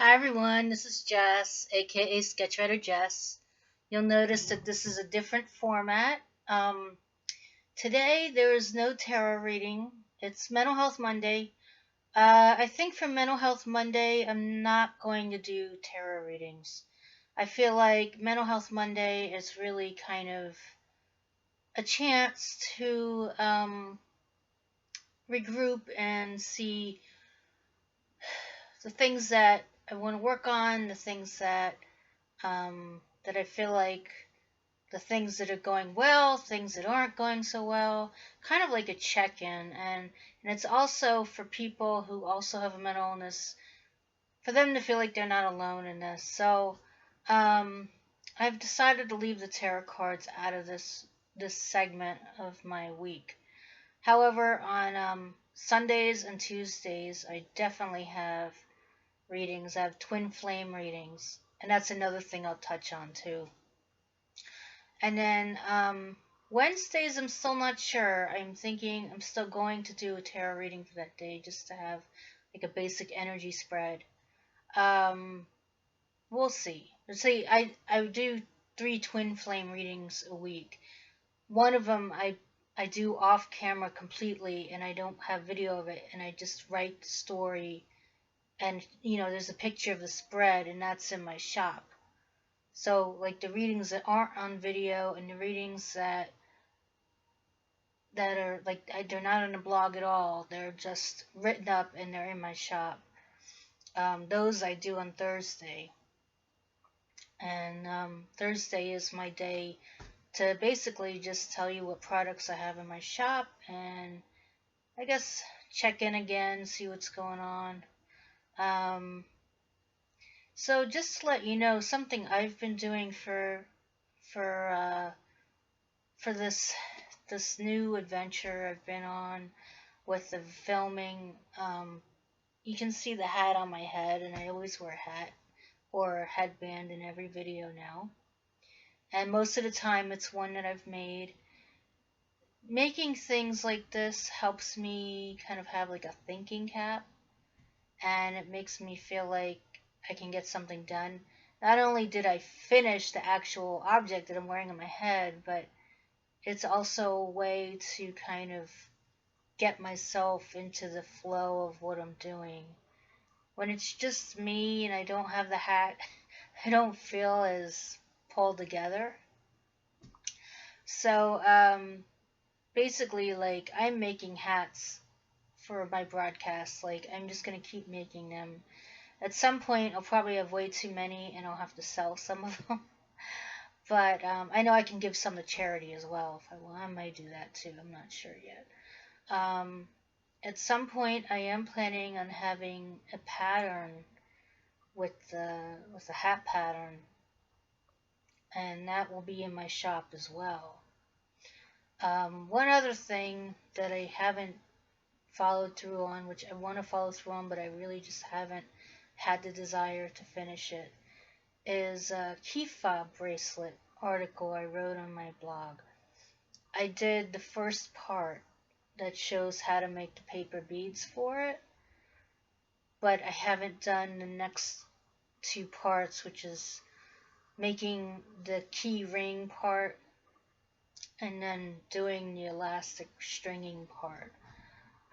Hi everyone, this is Jess, aka Sketchwriter Jess. You'll notice that this is a different format. Today there is no tarot reading. It's Mental Health Monday. I think for Mental Health Monday, I'm not going to do tarot readings. I feel like Mental Health Monday is really kind of a chance to regroup and see the things that I want to work on, the things that I feel like the things that are going well, things that aren't going so well, kind of like a check-in. And it's also for people who also have a mental illness, for them to feel like they're not alone in this. So um, I've decided to leave the tarot cards out of this segment of my week. However, on Sundays and Tuesdays, I definitely have readings. I have twin flame readings, and that's another thing I'll touch on too. And then Wednesdays, I'm still not sure. I'm thinking I'm still going to do a tarot reading for that day just to have like a basic energy spread. Um, we'll see. Let's see. I do 3 twin flame readings a week. One of them I do off camera completely, and I don't have video of it, and I just write the story. And there's a picture of the spread, and that's in my shop. So like the readings that aren't on video and the readings that are like they're not on the blog at all. They're just written up and they're in my shop. Those I do on Thursday, and Thursday is my day to basically just tell you what products I have in my shop and I guess check in again, see what's going on. Um, so just to let you know, something I've been doing for uh, for this new adventure I've been on with the filming. You can see the hat on my head, and I always wear a hat or a headband in every video now. And most of the time, it's one that I've made. Making things like this helps me kind of have like a thinking cap, and it makes me feel like I can get something done. Not only did I finish the actual object that I'm wearing on my head, but it's also a way to kind of get myself into the flow of what I'm doing. When it's just me and I don't have the hat, I don't feel as pulled together. So basically, like I'm making hats for my broadcasts. Like I'm just gonna keep making them. At some point, I'll probably have way too many, and I'll have to sell some of them. But I know I can give some to charity as well if I want. I might do that too. I'm not sure yet. Um, at some point, I am planning on having a pattern with the hat pattern, and that will be in my shop as well. One other thing that I haven't followed through on, which I want to follow through on, but I really just haven't had the desire to finish it, is a key fob bracelet article I wrote on my blog. I did the first part that shows how to make the paper beads for it, but I haven't done the next 2 parts, which is making the key ring part and then doing the elastic stringing part.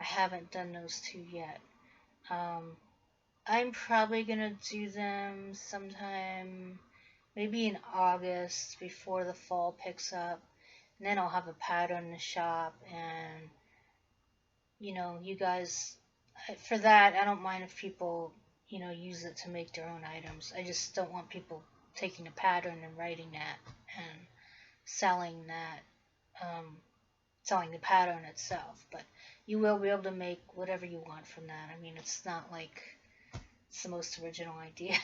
I haven't done those 2 yet. Um, I'm probably gonna do them sometime maybe in August before the fall picks up. And then I'll have a pattern in the shop, and you guys, for that, I don't mind if people, use it to make their own items. I just don't want people taking a pattern and writing that and selling that, um, selling the pattern itself. But you will be able to make whatever you want from that. I mean, it's not like it's the most original idea,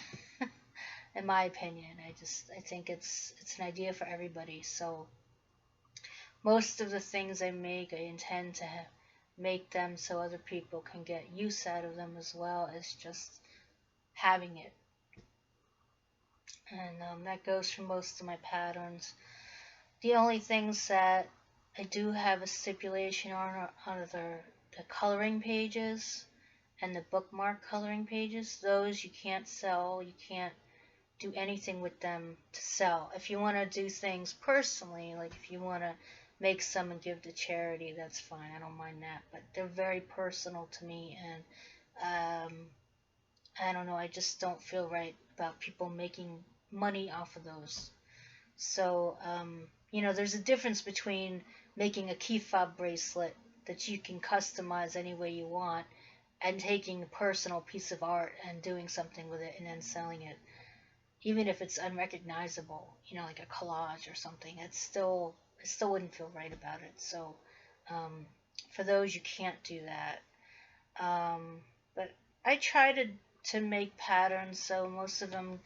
in my opinion. I think it's an idea for everybody. So most of the things I make, I intend to make them so other people can get use out of them as well as just having it. And that goes for most of my patterns. The only things that I do have a stipulation on are the coloring pages. and the bookmark coloring pages. Those you can't sell. You can't do anything with them to sell. If you want to do things personally, like if you want to make some and give to charity, that's fine. I don't mind that. But they're very personal to me, and I don't know. I just don't feel right about people making money off of those. So, there's a difference between making a key fob bracelet that you can customize any way you want and taking a personal piece of art and doing something with it and then selling it. Even if it's unrecognizable, like a collage or something, I still wouldn't feel right about it. So, for those, you can't do that. But I try to make patterns, so most of them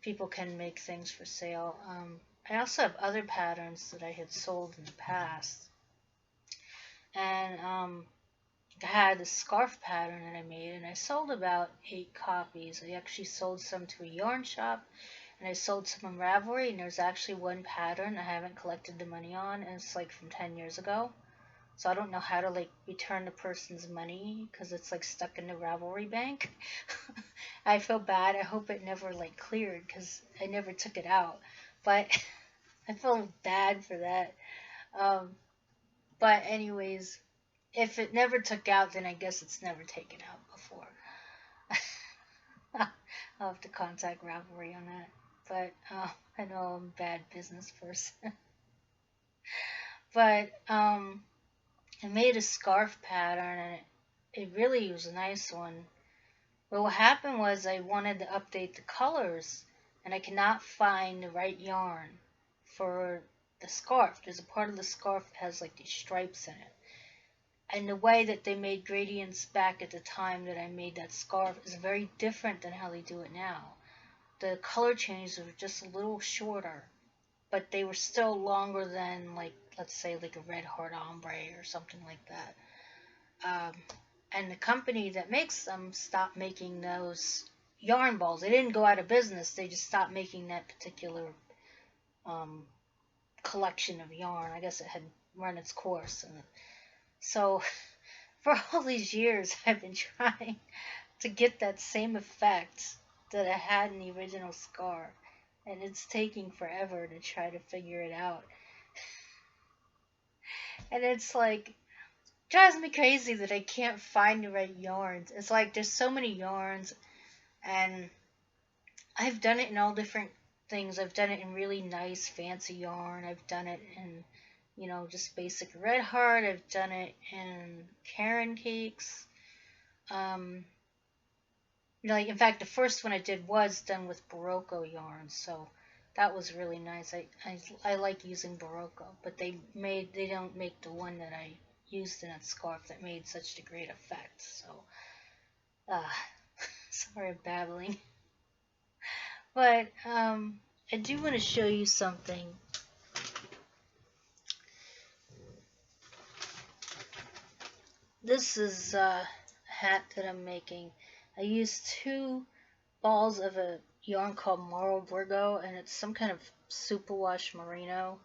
people can make things for sale. I also have other patterns that I had sold in the past, and I had a scarf pattern that I made, and I sold about 8 copies. I actually sold some to a yarn shop, and I sold some on Ravelry, and there's actually one pattern I haven't collected the money on, and it's like from 10 years ago. So I don't know how to like return the person's money because it's like stuck in the Ravelry bank. I feel bad. I hope it never like cleared because I never took it out. But I feel bad for that. Um, but anyways, if it never took out, then I guess it's never taken out before. I'll have to contact Ravelry on that. But I know I'm a bad business person. But I made a scarf pattern, and it really was a nice one. But what happened was I wanted to update the colors, and I cannot find the right yarn for the scarf. There's a part of the scarf that has like these stripes in it. And the way that they made gradients back at the time that I made that scarf is very different than how they do it now. The color changes were just a little shorter, but they were still longer than, like, let's say like a red heart ombre or something like that. And the company that makes them stopped making those yarn balls. They didn't go out of business. They just stopped making that particular collection of yarn. I guess it had run its course. And so for all these years, I've been trying to get that same effect that I had in the original scarf. And it's taking forever to try to figure it out. And it's like, drives me crazy that I can't find the right yarns. It's like there's so many yarns, and I've done it in all different things. I've done it in really nice fancy yarn. I've done it in, just basic red heart. I've done it in Karen cakes. Like, in fact, the first one I did was done with Barocco yarn, so that was really nice. I like using Barocco, but they don't make the one that I used in that scarf that made such a great effect. So, sorry I'm babbling. But I do want to show you something. This is a hat that I'm making. I used 2 balls of a yarn called Marl Virgo, and it's some kind of superwash merino.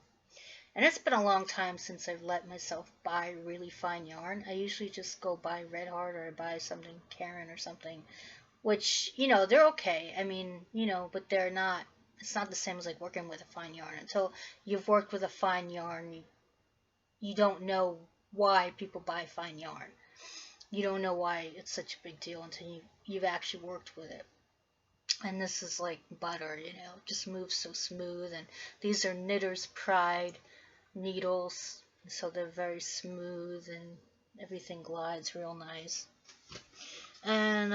And it's been a long time since I've let myself buy really fine yarn. I usually just go buy Red Heart or buy something Karen or something, which, they're okay. I mean, but they're not, it's not the same as like working with a fine yarn. Until you've worked with a fine yarn, you don't know why people buy fine yarn. You don't know why it's such a big deal until you've actually worked with it. And this is like butter, it just moves so smooth. And these are Knitter's Pride needles, so they're very smooth and everything glides real nice. And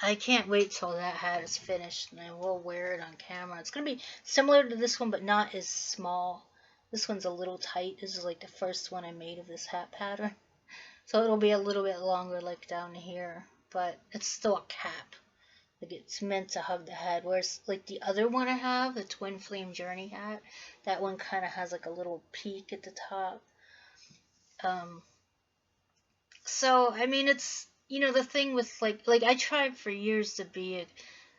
I can't wait till that hat is finished, and I will wear it on camera. It's going to be similar to this one, but not as small. This one's a little tight. This is like the first one I made of this hat pattern. So it'll be a little bit longer, like down here, but it's still a cap. Like, it's meant to hug the head, whereas like the other one I have, the Twin Flame Journey hat, that one kind of has like a little peak at the top. So I mean, it's, the thing with like I tried for years to be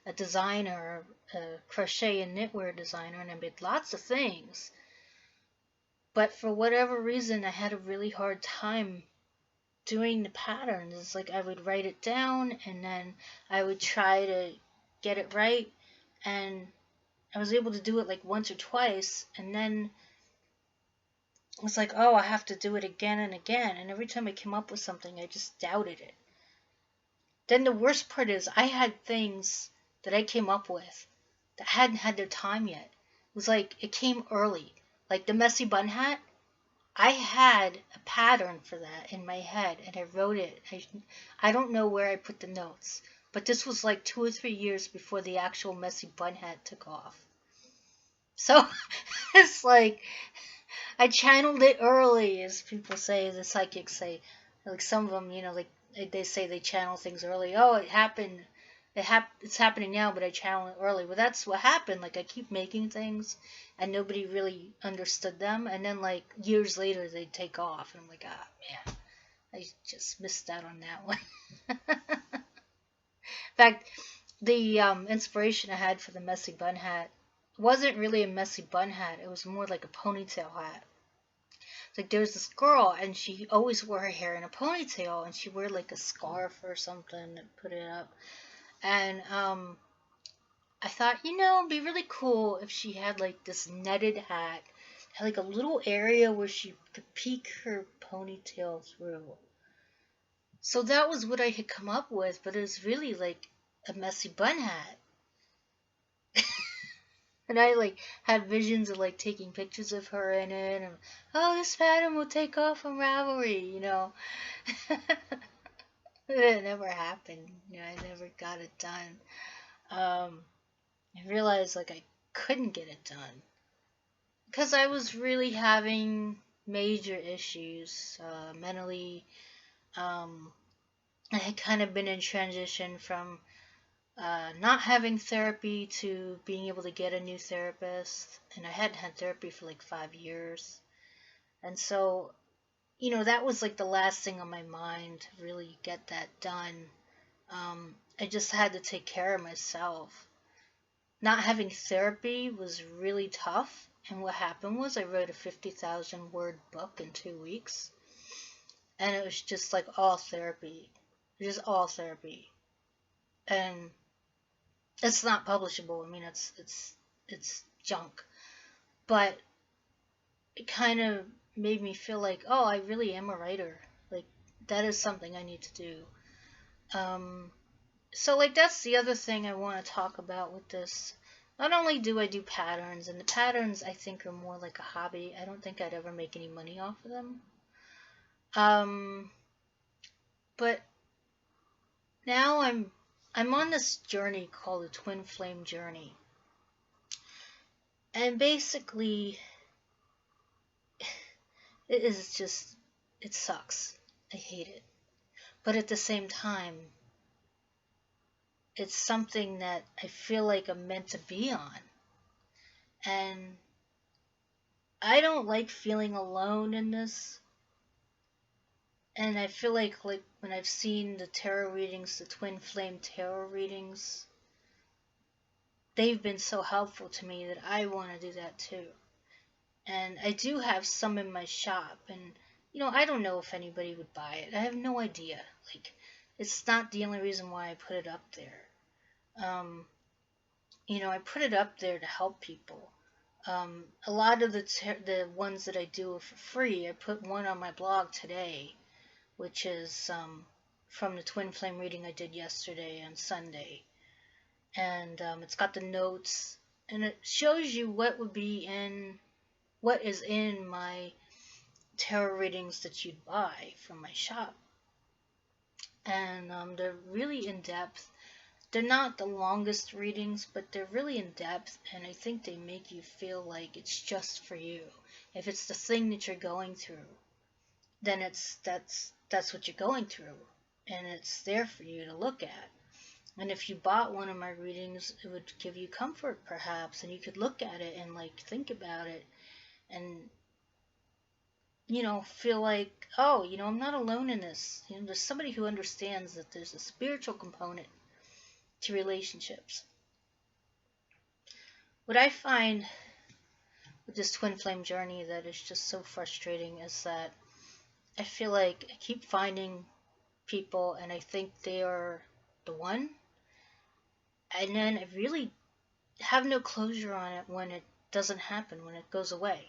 a designer, a crochet and knitwear designer, and I made lots of things. But for whatever reason, I had a really hard time doing the patterns. It's like I would write it down and then I would try to get it right, and I was able to do it like once or twice, and then it's like, oh, I have to do it again and again, and every time I came up with something, I just doubted it. Then the worst part is I had things that I came up with that hadn't had their time yet. It was like it came early. Like the messy bun hat, I had a pattern for that in my head and I wrote it. I don't know where I put the notes, but this was like 2 or 3 years before the actual messy bun hat took off. So it's like I channeled it early, as people say, the psychics say. Like some of them, like they say they channel things early. Oh, it happened. It's happening now, but I channeled it early. Well, that's what happened. Like I keep making things, and nobody really understood them. And then like years later, they take off, and I'm like, ah, man, I just missed out on that one. In fact, the inspiration I had for the messy bun hat wasn't really a messy bun hat. It was more like a ponytail hat. Like there's this girl and she always wore her hair in a ponytail and she wore like a scarf or something and put it up. And I thought, it'd be really cool if she had like this netted hat, had like a little area where she could peek her ponytail through. So that was what I had come up with, but it was really like a messy bun hat. And I like had visions of like taking pictures of her in it, and oh, this pattern will take off on Ravelry. It never happened. I never got it done. I realized like I couldn't get it done because I was really having major issues mentally. I had kind of been in transition from not having therapy to being able to get a new therapist, and I hadn't had therapy for like 5 years, and so that was like the last thing on my mind to really get that done. I just had to take care of myself. Not having therapy was really tough, and what happened was I wrote a 50,000 word book in 2 weeks, and it was just like all therapy, just all therapy, and it's not publishable. I mean, it's junk, but it kind of made me feel like, oh, I really am a writer. Like that is something I need to do. So like that's the other thing I want to talk about with this. Not only do I do patterns, and the patterns I think are more like a hobby. I don't think I'd ever make any money off of them. But now I'm on this journey called the Twin Flame Journey. And basically it sucks. I hate it. But at the same time, it's something that I feel like I'm meant to be on. And I don't like feeling alone in this. And I feel like when I've seen the tarot readings, the Twin Flame tarot readings, they've been so helpful to me that I want to do that too. And I do have some in my shop, and I don't know if anybody would buy it. I have no idea. Like, it's not the only reason why I put it up there. I put it up there to help people. A lot of the ones that I do are for free. I put one on my blog today, which is from the Twin Flame reading I did yesterday on Sunday. And it's got the notes, and it shows you what is in my tarot readings that you'd buy from my shop. And they're really in depth. They're not the longest readings, but they're really in depth, and I think they make you feel like it's just for you. If it's the thing that you're going through, then that's what you're going through, and it's there for you to look at. And if you bought one of my readings, it would give you comfort perhaps, and you could look at it and like think about it and feel like, oh, I'm not alone in this. There's somebody who understands that there's a spiritual component to relationships. What I find with this Twin Flame journey that is just so frustrating is that I feel like I keep finding people and I think they are the one, and then I really have no closure on it when it doesn't happen, when it goes away.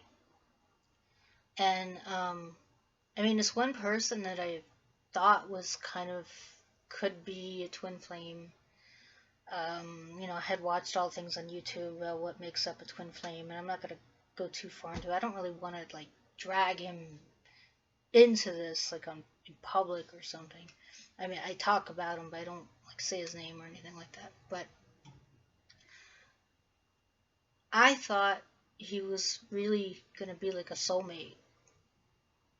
And I mean, this one person that I thought was kind of could be a twin flame. I had watched all things on YouTube about what makes up a twin flame, and I'm not gonna go too far into it. I don't really want to like drag him into this like on in public or something. I mean, I talk about him, but I don't like say his name or anything like that. But I thought he was really gonna be like a soulmate.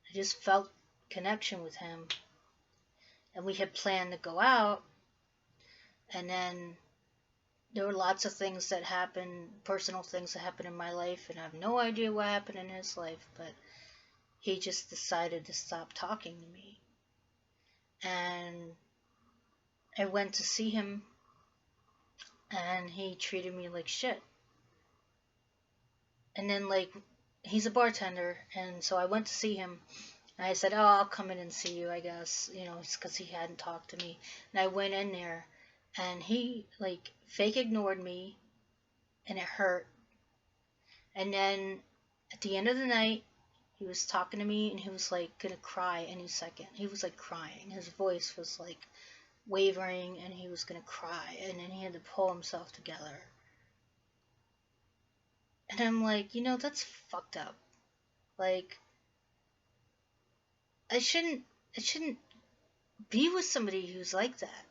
I just felt connection with him, and we had planned to go out, and then there were lots of things that happened, personal things that happened in my life, and I have no idea what happened in his life, but he just decided to stop talking to me. And I went to see him, and he treated me like shit. And then, like, he's a bartender, and so I went to see him. And I said, "Oh, I'll come in and see you, I guess," because he hadn't talked to me. And I went in there, and he, like, fake ignored me, and it hurt. And then at the end of the night, he was talking to me, and he was like gonna cry any second. He was like crying. His voice was like wavering, and he was gonna cry. And then he had to pull himself together. And I'm like, that's fucked up. Like, I shouldn't, I shouldn't be with somebody who's like that.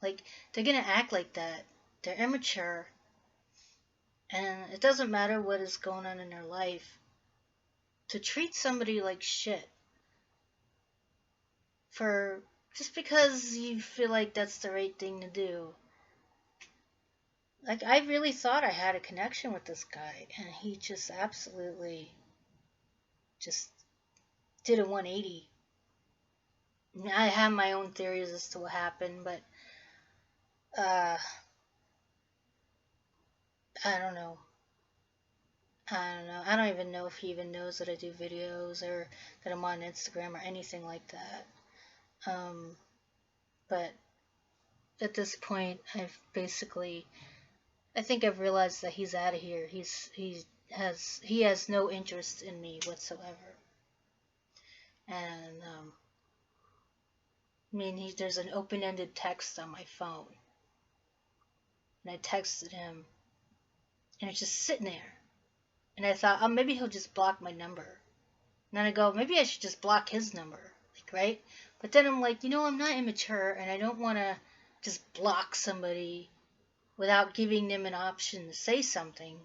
Like, they're gonna act like that. They're immature, and it doesn't matter what is going on in their life. To treat somebody like shit for just because you feel like that's the right thing to do. Like, I really thought I had a connection with this guy, and he just absolutely just did a 180. I have my own theories as to what happened, but uh, I don't know. I don't know. I don't even know if he even knows that I do videos or that I'm on Instagram or anything like that. But at this point, I think I've realized that he's out of here. He has no interest in me whatsoever. And I mean, there's an open-ended text on my phone, and I texted him, and it's just sitting there. And I thought, oh, maybe he'll just block my number. And then I go, maybe I should just block his number, like, right? But then I'm like, I'm not immature, and I don't want to just block somebody without giving them an option to say something,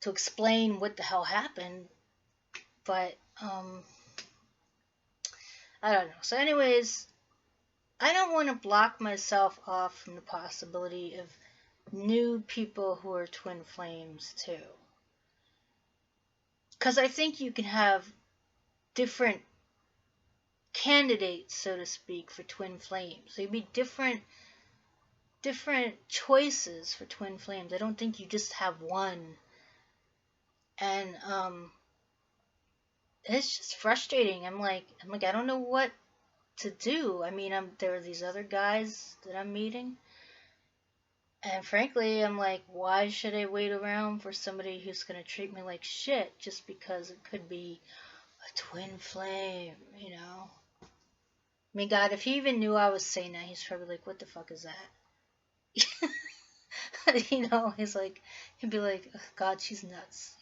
to explain what the hell happened. But I don't know. So anyways, I don't want to block myself off from the possibility of new people who are twin flames too. Because I think you can have different candidates, so to speak, for twin flames. There'd be different choices for twin flames. I don't think you just have one. And it's just frustrating. I'm like, I don't know what to do. I mean, there are these other guys that I'm meeting, and frankly, I'm like, why should I wait around for somebody who's gonna treat me like shit just because it could be a twin flame, I mean, God, if he even knew I was saying that, he's probably like, what the fuck is that? He's like, he'd be like, oh, God, she's nuts,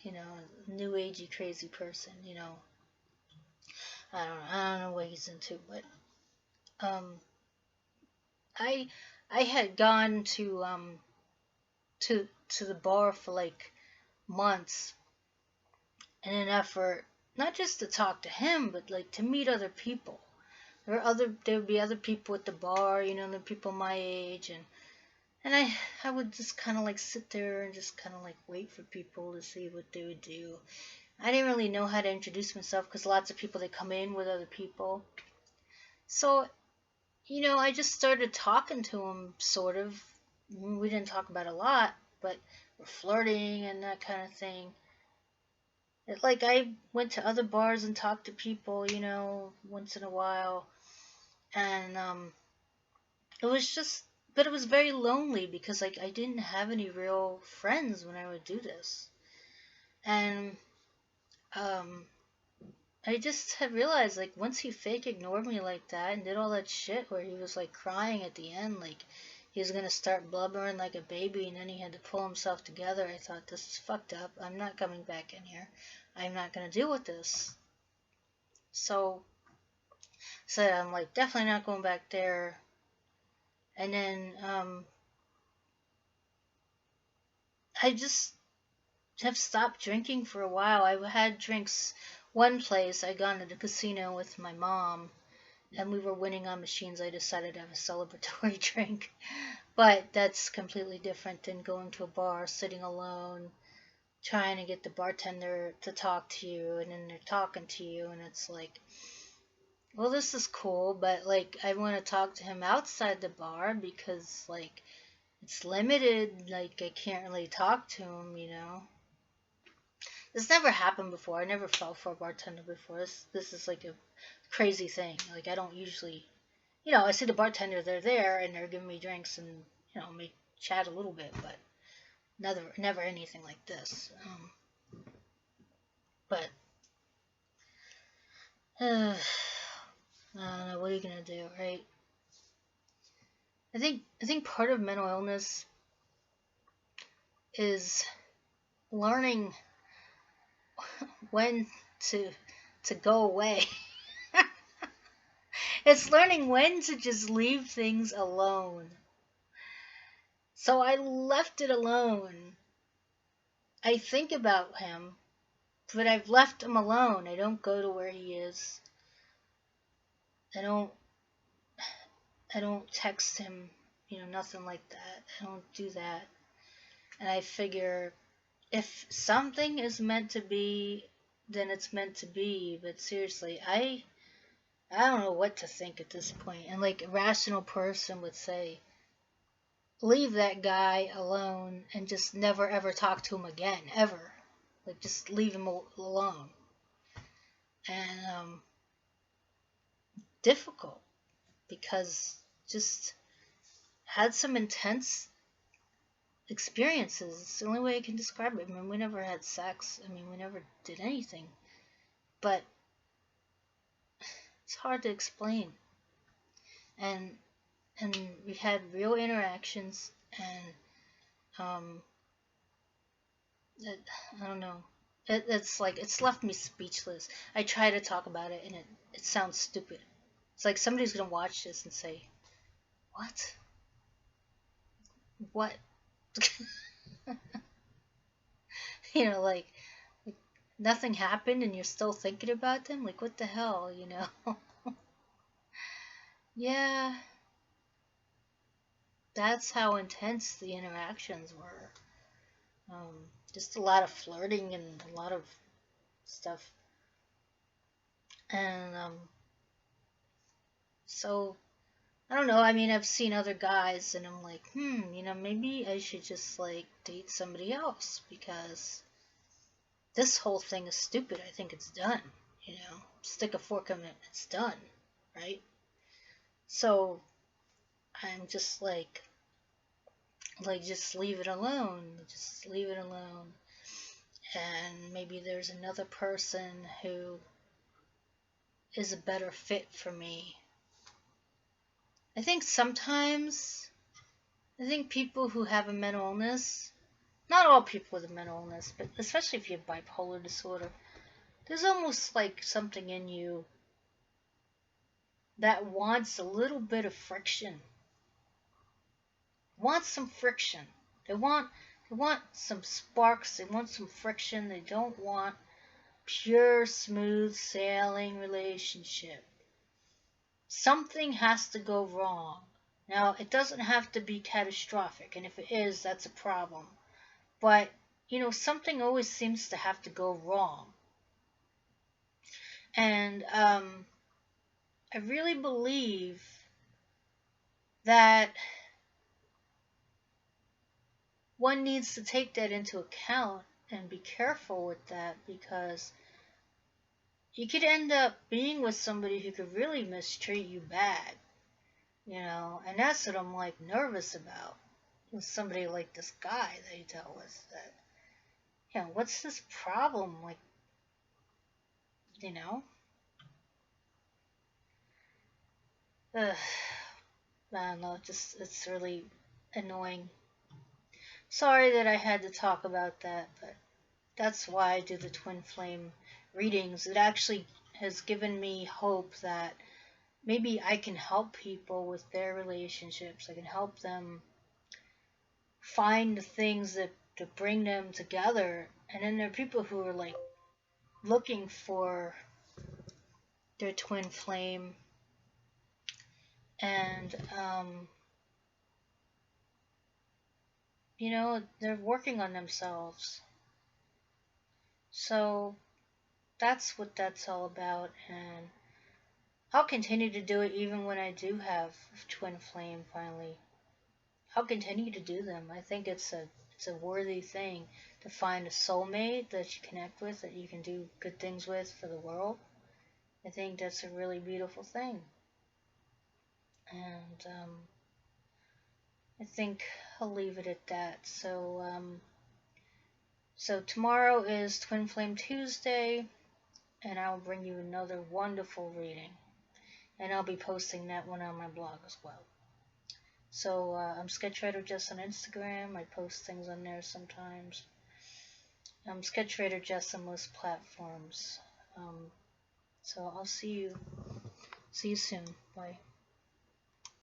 new agey crazy person, I don't know what he's into, but I I had gone to the bar for like months in an effort not just to talk to him, but like to meet other people. There would be other people at the bar, the people my age, and I would just kind of like sit there and just kind of like wait for people to see what they would do. I didn't really know how to introduce myself because lots of people, they come in with other people. So, I just started talking to him, sort of. We didn't talk about a lot, but we're flirting and that kind of thing. Like, I went to other bars and talked to people, once in a while, and it was just, but it was very lonely because like I didn't have any real friends when I would do this, and um, I just had realized like once he fake ignored me like that and did all that shit where he was like crying at the end, like he was gonna start blubbering like a baby, and then he had to pull himself together. I thought, this is fucked up. I'm not coming back in here. I'm not gonna deal with this. So said I'm like definitely not going back there. And then I just have stopped drinking for a while. I had drinks one place. I gone to the casino with my mom, and we were winning on machines. I decided to have a celebratory drink, but that's completely different than going to a bar, sitting alone, trying to get the bartender to talk to you, and then they're talking to you, and it's like, well, this is cool, but like I want to talk to him outside the bar because like it's limited. Like I can't really talk to him. This never happened before. I never fell for a bartender before. This is like a crazy thing. Like I don't usually, I see the bartender, they're there and they're giving me drinks and may chat a little bit, but never anything like this. But I don't know. What are you gonna do, right? I think part of mental illness is learning when to go away. It's learning when to just leave things alone. So I left it alone. I think about him, but I've left him alone. I don't go to where he is. I don't I don't text him, nothing like that. I don't do that. And I figure if something is meant to be, then it's meant to be. But seriously, I don't know what to think at this point. And like a rational person would say, leave that guy alone and just never ever talk to him again, ever. Like just leave him alone. And difficult because just had some intense experiences. It's the only way I can describe it. I mean, we never had sex. I mean, we never did anything. But it's hard to explain. And we had real interactions, and um, it, I don't know. It's like it's left me speechless. I try to talk about it, and it sounds stupid. It's like somebody's gonna watch this and say, "What? What?" Like nothing happened, and you're still thinking about them. Like what the hell? Yeah, that's how intense the interactions were. Just a lot of flirting and a lot of stuff. And so I don't know. I mean, I've seen other guys, and I'm like, maybe I should just like date somebody else because this whole thing is stupid. I think it's done. Stick a fork in it. It's done, right? So I'm just like just leave it alone. Just leave it alone. And maybe there's another person who is a better fit for me. I think sometimes, I think people who have a mental illness, not all people with a mental illness, but especially if you have bipolar disorder, there's almost like something in you that wants a little bit of friction. Wants some friction. They want some sparks, they want some friction. They don't want pure smooth sailing relationship. Something has to go wrong. Now, it doesn't have to be catastrophic, and if it is, that's a problem. But, something always seems to have to go wrong. And I really believe that one needs to take that into account and be careful with that, because you could end up being with somebody who could really mistreat you bad, and that's what I'm like nervous about with somebody like this guy that he dealt with. That, what's this problem? Like, you know, Ugh, I don't know, just it's really annoying. Sorry that I had to talk about that, but that's why I do the twin flame readings. It actually has given me hope that maybe I can help people with their relationships. I can help them find the things that to bring them together. And then there are people who are like looking for their twin flame, and they're working on themselves. So that's what that's all about, and I'll continue to do it even when I do have twin flame finally. I'll continue to do them. I think it's a worthy thing to find a soulmate that you connect with, that you can do good things with for the world. I think that's a really beautiful thing. And I think I'll leave it at that. So tomorrow is Twin Flame Tuesday, and I'll bring you another wonderful reading. And I'll be posting that one on my blog as well. So I'm Sketchwriter Jess on Instagram. I post things on there sometimes. I'm Sketchwriter Jess on most platforms. So I'll see you soon. Bye.